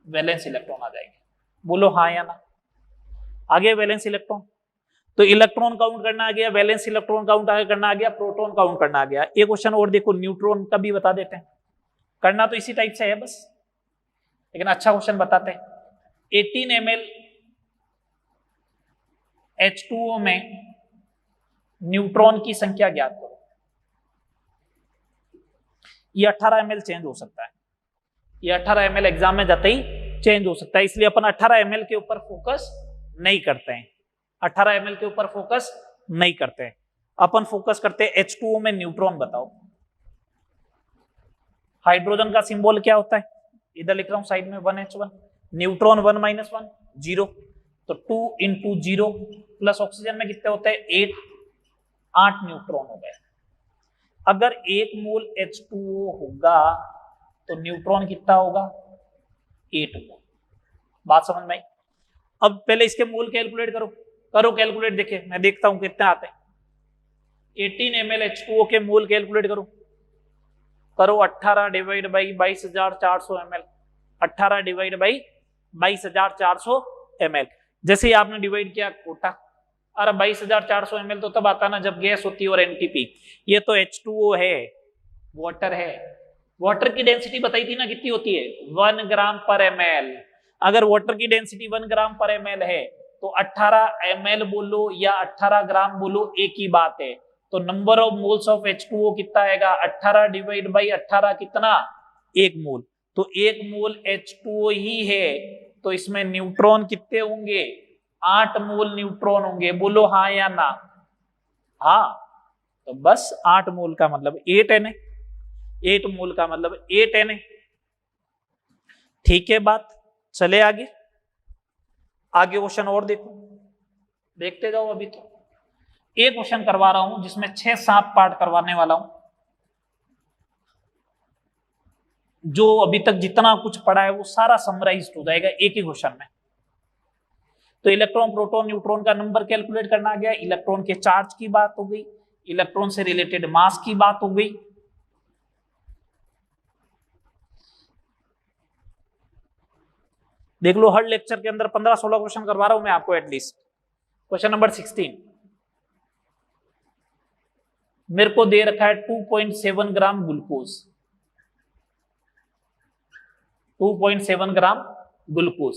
Speaker 1: वैलेंस इलेक्ट्रॉन आ जाएंगे। बोलो हाँ या ना, आ गया वैलेंस इलेक्ट्रॉन। तो इलेक्ट्रॉन काउंट करना आ गया, वैलेंस इलेक्ट्रॉन काउंट करना आ गया, प्रोटॉन काउंट करना आ गया। एक क्वेश्चन और देखो, न्यूट्रॉन का भी बता देते हैं। करना तो इसी टाइप से है बस, लेकिन अच्छा क्वेश्चन बताते हैं। 18 ml H2O में न्यूट्रॉन की संख्या ज्ञात करो। ये 18 ml चेंज हो सकता है, ये 18 ml एग्जाम में जाते ही चेंज हो सकता है, इसलिए अपन 18 ml के ऊपर फोकस नहीं करते हैं। 18 ml के ऊपर फोकस नहीं करते हैं, अपन फोकस करते हैं H2O में न्यूट्रॉन बताओ। हाइड्रोजन का सिंबल क्या होता है, इधर लिख रहा हूं साइड में 1H1, न्यूट्रॉन 1 - 1 0, तो 2 × 0 प्लस ऑक्सीजन में कितने होते हैं 8 न्यूट्रॉन हो गए। अगर 1 मोल H2O होगा तो न्यूट्रॉन कितना होगा 8 मोल। बात समझ में आई? अब पहले इसके मोल कैलकुलेट करो कैलकुलेट, देखे मैं देखता हूं कितने आते हैं। 18 ml H2O के मोल कैलकुलेट करो 18 divide by 22,400 ml, 18 divide by 22,400 ml। जैसे ही आपने डिवाइड किया कोटा, अरे 22,400 ml तो तब आता ना जब गैस होती है और एनटीपी। ये तो H2O है, वाटर है, वाटर की डेंसिटी बताई थी ना कितनी होती है 1 ग्राम पर ml। अगर वाटर की डेंसिटी 1 ग्राम पर ml है तो 18 ml बोलो या 18 ग्राम बोलो एक ही बात है। तो number of moles of H2O कितना आएगा 18 डिवाइड बाई 18 कितना 1 मोल। तो 1 मोल H2O ही है, तो इसमें न्यूट्रॉन कितने होंगे 8 मोल न्यूट्रॉन होंगे। बोलो हाँ या ना? हाँ, तो बस 8 मोल का मतलब 8 Na, 8 मोल का मतलब 8 Na। ठीक है बात, चले आगे क्वेश्चन और देखते जाओ। अभी तो एक क्वेश्चन करवा रहा हूं जिसमें 6-7 पार्ट करवाने वाला हूं। जो अभी तक जितना कुछ पढ़ा है वो सारा समराइज्ड हो जाएगा एक ही क्वेश्चन में। तो इलेक्ट्रॉन प्रोटॉन न्यूट्रॉन का नंबर कैलकुलेट करना आ गया, इलेक्ट्रॉन के चार्ज की बात हो गई, इलेक्ट्रॉन से रिलेटेड मास की बात हो गई। देख लो हर लेक्चर के अंदर 15-16 क्वेश्चन करवा रहा हूं मैं आपको एटलीस्ट। क्वेश्चन नंबर 16 मेरे को दे रखा है 2.7 ग्राम ग्लूकोज, 2.7 ग्राम ग्लूकोज।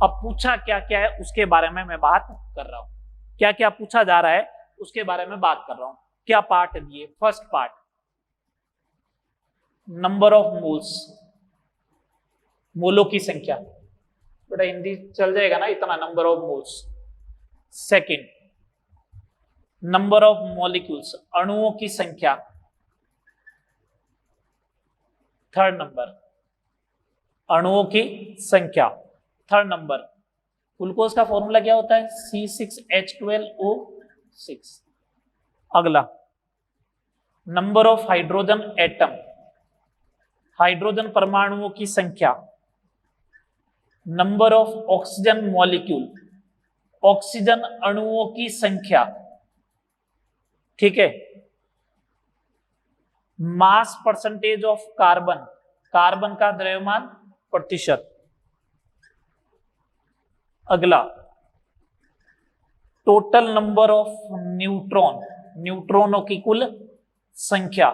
Speaker 1: अब पूछा क्या क्या है उसके बारे में मैं बात कर रहा हूं, क्या क्या पूछा जा रहा है उसके बारे में बात कर रहा हूं। क्या पार्ट दिए, first part number of moles, मोलों की संख्या, बेटा हिंदी चल जाएगा ना इतना, number of moles. Second number of molecules, अणुओं की संख्या। थर्ड नंबर अणुओं की संख्या। थर्ड नंबर ग्लूकोज का फॉर्मूला क्या होता है C6H12O6। अगला number of hydrogen atom, hydrogen परमाणुओं की संख्या। Number of oxygen molecule, oxygen अणुओं की संख्या। ठीक है। Mass percentage of carbon, carbon का द्रव्यमान प्रतिशत। अगला टोटल नंबर ऑफ न्यूट्रॉन, न्यूट्रॉनों की कुल संख्या।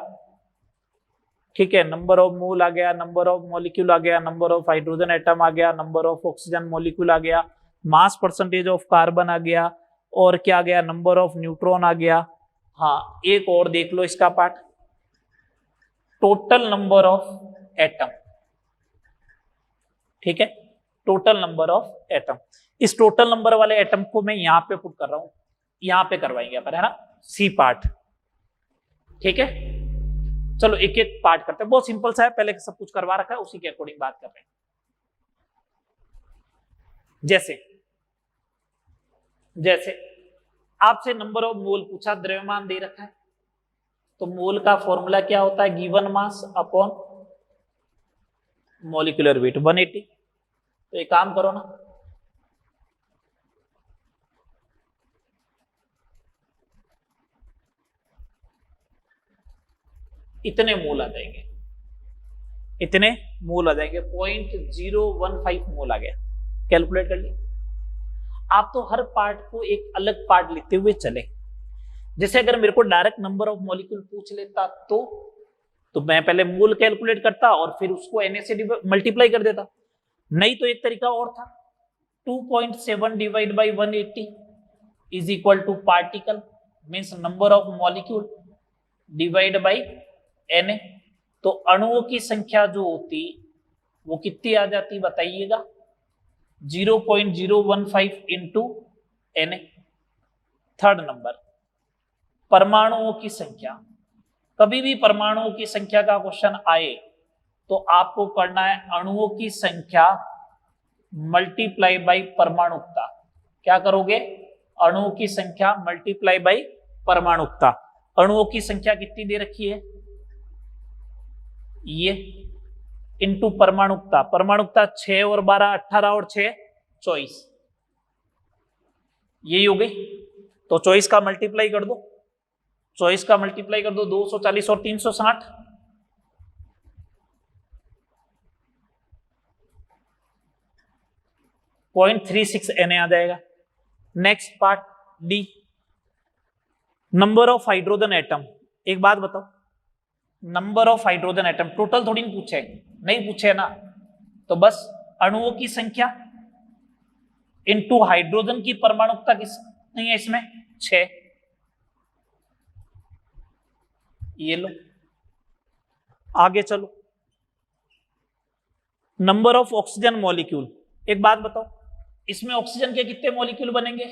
Speaker 1: ठीक है, नंबर ऑफ मोल आ गया, नंबर ऑफ मॉलिक्यूल आ गया, नंबर ऑफ हाइड्रोजन एटम आ गया, नंबर ऑफ ऑक्सीजन मॉलिक्यूल आ गया, मास परसेंटेज ऑफ कार्बन आ गया, और क्या आ गया नंबर ऑफ न्यूट्रॉन आ गया। हाँ एक और देख लो इसका part, total number of atom. ठीक है, टोटल नंबर ऑफ एटम। इस टोटल नंबर वाले एटम को मैं यहां पे पुट कर रहा हूं, यहां पे करवाएंगे अपन, है ना, सी पार्ट। ठीक है, चलो एक एक पार्ट करते हैं, बहुत सिंपल सा है, पहले सब कुछ करवा रखा है उसी के अकॉर्डिंग बात कर रहे हैं। जैसे आपसे नंबर ऑफ मोल पूछा, द्रव्यमान दे रखा है, तो मोल का फॉर्मूला क्या होता है given mass upon molecular weight 180। तो एक काम करो ना, इतने मोल आ जाएंगे, इतने मोल आ जाएंगे, 0.015 मोल आ गया। कैलकुलेट कर लिया। आप तो हर पार्ट को एक अलग पार्ट लेते हुए चले। जैसे अगर मेरे को डायरेक्ट नंबर ऑफ मॉलिक्यूल पूछ लेता तो मैं पहले मोल कैलकुलेट करता और फिर उसको Na से मल्टीप्लाई कर देता। नहीं तो एक तरीका और था, 2.7 divide by 180 is equal to particle means number of molecule divide by Na। तो अणुओं की संख्या जो होती वो कितनी आ जाती बताइएगा, 0.015 इंटू Na। थर्ड नंबर, परमाणुओं की संख्या। कभी भी परमाणुओं की संख्या का क्वेश्चन आए तो आपको करना है अणुओं की संख्या मल्टीप्लाई बाई परमाणुकता। क्या करोगे, अणुओं की संख्या मल्टीप्लाई बाई परमाणुकता। अणुओं की संख्या कितनी दे रखी है, ये इंटू परमाणुकता। परमाणुकता 6 और 12 18 और 6 24, यही हो गई। तो 24 का मल्टीप्लाई कर दो, 24 का मल्टीप्लाई कर दो, 240 और 360, 0.36 Na आ जाएगा। Next part D, number of hydrogen atom. एक बात बताओ, number of hydrogen atom total थोड़ी नहीं पूछे ना, तो बस अणुओं की संख्या इनटू हाइड्रोजन की परमाणुकता कितनी है इसमें, 6। ये लो, आगे चलो, नंबर ऑफ ऑक्सीजन मॉलिक्यूल। एक बात बताओ, इसमें ऑक्सीजन के कितने मॉलिक्यूल बनेंगे,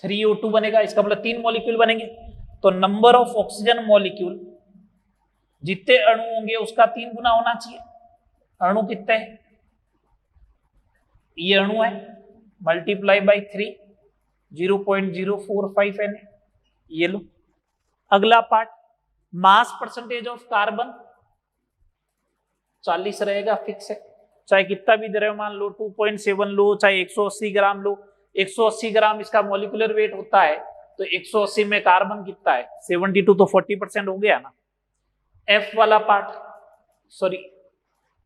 Speaker 1: 3O2 बनेगा, इसका मतलब 3 मॉलिक्यूल बनेंगे। तो नंबर ऑफ ऑक्सीजन मॉलिक्यूल, जितने अणु होंगे उसका 3 गुना होना चाहिए। अणु कितने हैं, ये अणु है, मल्टीप्लाई बाई 3, 0.045 Na। ये लो। अगला part, mass percentage of carbon 40 रहेगा, फिक्स है, चाहे कितना भी दे रहे हो, मान लो 2.7 लो, चाहे 180 ग्राम लो। 180 ग्राम इसका मॉलिक्यूलर वेट होता है, तो 180 में कार्बन कितना है, 72, तो 40% हो गया ना। एफ वाला part, sorry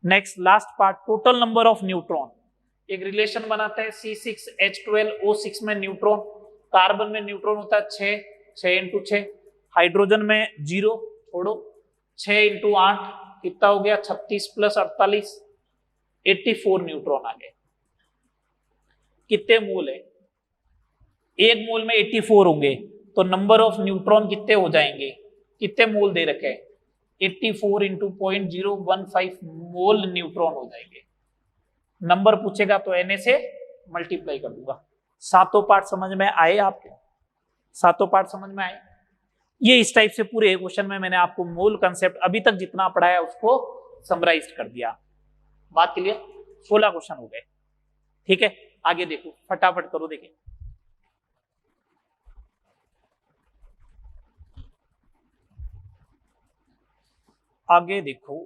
Speaker 1: next last part, total number of neutron. एक रिलेशन बनाते हैं, C6H12O6 में न्यूट्रॉन, कार्बन में न्यूट्रॉन होता है 6 इंटू 6, हाइड्रोजन में 0 छोड़ो, 6 इंटू 8 कितना हो गया, 36 प्लस 48, 84 न्यूट्रॉन आ गए। कितने मोल है, एक मोल में 84 होंगे, तो नंबर ऑफ न्यूट्रॉन कितने हो जाएंगे, कितने मोल दे रखे हैं, 84 इंटू 0.015 मोल न्यूट्रॉन हो जाएंगे। नंबर पूछेगा तो Na से मल्टीप्लाई कर दूंगा। सातों पार्ट समझ में आए आपको, सातों पार्ट समझ में आए। ये इस टाइप से पूरे क्वेश्चन में मैंने आपको मूल कंसेप्ट अभी तक जितना पढ़ाया उसको समराइज कर दिया। बात क्लियर, 16 क्वेश्चन हो गए, ठीक है। आगे देखो, फटाफट करो, देखें आगे देखो।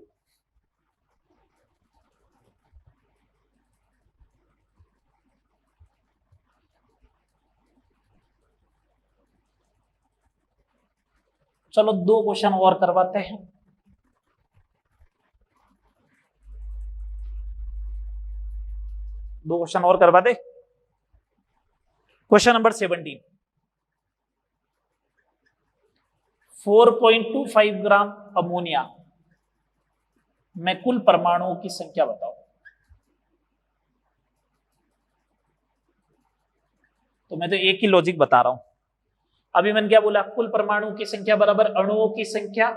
Speaker 1: चलो 2 क्वेश्चन और करवाते हैं। दो क्वेश्चन और करवा दे। क्वेश्चन नंबर 17, 4.25 ग्राम अमोनिया में कुल परमाणुओं की संख्या बताओ। तो मैं तो एक ही लॉजिक बता रहा हूं। अभी मैंने क्या बोला, कुल परमाणुओं की संख्या बराबर अणुओं की संख्या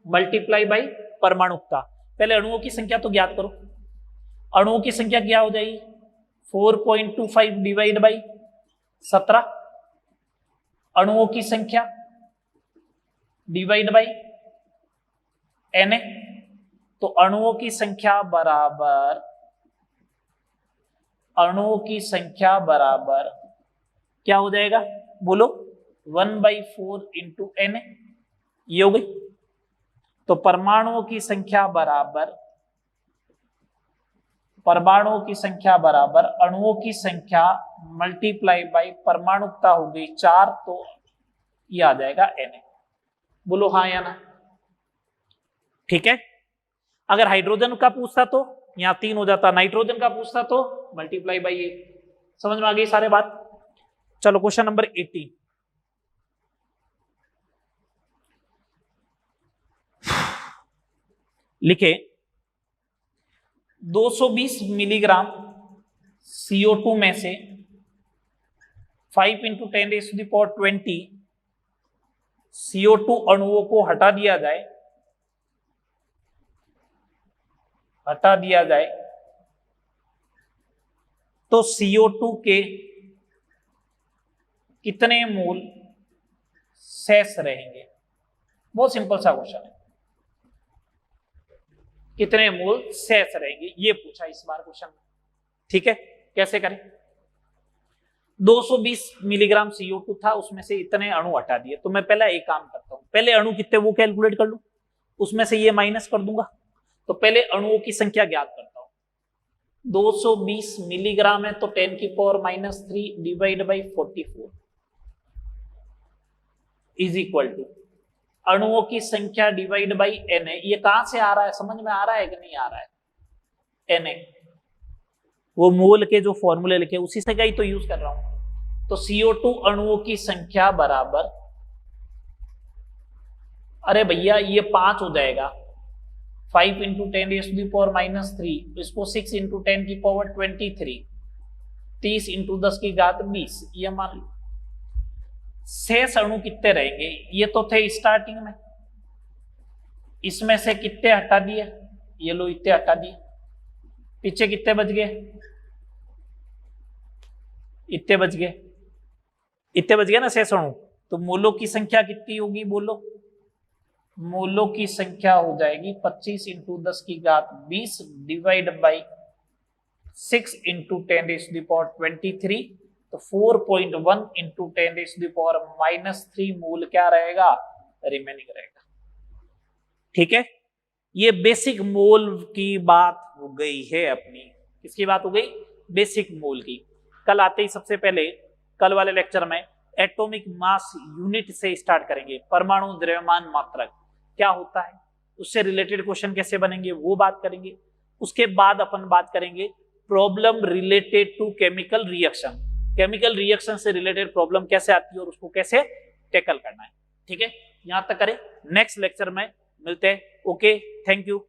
Speaker 1: मल्टीप्लाई बाई परमाणुकता। पहले अणुओं की संख्या तो ज्ञात करो। अणुओं की संख्या क्या हो जाएगी, 4.25 डिवाइड बाई 17, अणुओं की संख्या डिवाइड बाई Na। तो अणुओं की संख्या बराबर, अणुओं की संख्या बराबर क्या हो जाएगा, बोलो, 1/4 इंटू Na। ये हो गई। तो परमाणुओं की संख्या बराबर, परमाणुओं की संख्या बराबर अणुओं की संख्या मल्टीप्लाई बाई परमाणुकता हो गई 4, तो ये आ जाएगा Na। बोलो हाँ या ना, ठीक है। अगर हाइड्रोजन का पूछता तो यहां 3 हो जाता, नाइट्रोजन का पूछता तो मल्टीप्लाई बाई ये। समझ में आ गई सारे बात। चलो क्वेश्चन नंबर 18, लिखे 220 मिलीग्राम CO2 में से 5 × 10⁻20 CO2 अणुओं को हटा दिया जाए, तो CO2 के कितने मोल शेष रहेंगे? बहुत सिंपल सा क्वेश्चन है, कितने मोल शेष रहेंगे ये पूछा इस बार क्वेश्चन में। ठीक है, कैसे करें? 220 मिलीग्राम CO2 था, उसमें से इतने अणु हटा दिए, तो मैं पहले एक काम करता हूं, पहले अणु कितने वो कैलकुलेट कर लूं, उसमें से ये माइनस कर दूंगा। तो पहले अणुओं की संख्या ज्ञात करता हूं। 220 मिलीग्राम है तो 10⁻³ divide by 44 is equal to अणुओं की संख्या डिवाइड बाई Na। ये कहां से आ रहा है, समझ में आ रहा है कि नहीं आ रहा है? Na वो मोल के जो फॉर्मूले लिखे उसी से का ही तो यूज कर रहा हूं। तो CO2 अणुओं की संख्या बराबर, अरे भैया ये 5 हो जाएगा, 5 × 10⁻³ इसको 6 × 10⁻23 30 × 10⁻20 ये मान लो। शेष अणु कितने रहेंगे? ये तो थे स्टार्टिंग में, इसमें से कितने हटा दिए? ये लो इतने हटा दिए, पीछे कितने बच गए? इतने बच गए, इतने बच गए ना शेष अणु। तो मोलों की संख्या कितनी होगी बोलो? मोलों की संख्या हो जाएगी 25 × 10⁻20 डिवाइड बाई 6 × 10⁻23, तो 4.1 × 10⁻³ मोल क्या रहेगा? रिमेनिंग रहेगा। ठीक है, ये बेसिक मोल की बात हो गई है अपनी। किसकी बात हो गई? बेसिक मोल की। कल आते ही सबसे पहले कल वाले लेक्चर में एटॉमिक मास यूनिट से स्टार्ट करेंगे। परमाणु द्रव्यमान मात्रक क्या होता है, उससे रिलेटेड क्वेश्चन कैसे बनेंगे वो बात करेंगे। उसके बाद अपन बात करेंगे problem related to chemical reaction. Chemical reaction से रिलेटेड प्रॉब्लम कैसे आती है और उसको कैसे टैकल करना है। ठीक है, यहां तक करें, नेक्स्ट लेक्चर में मिलते हैं। Okay, thank you.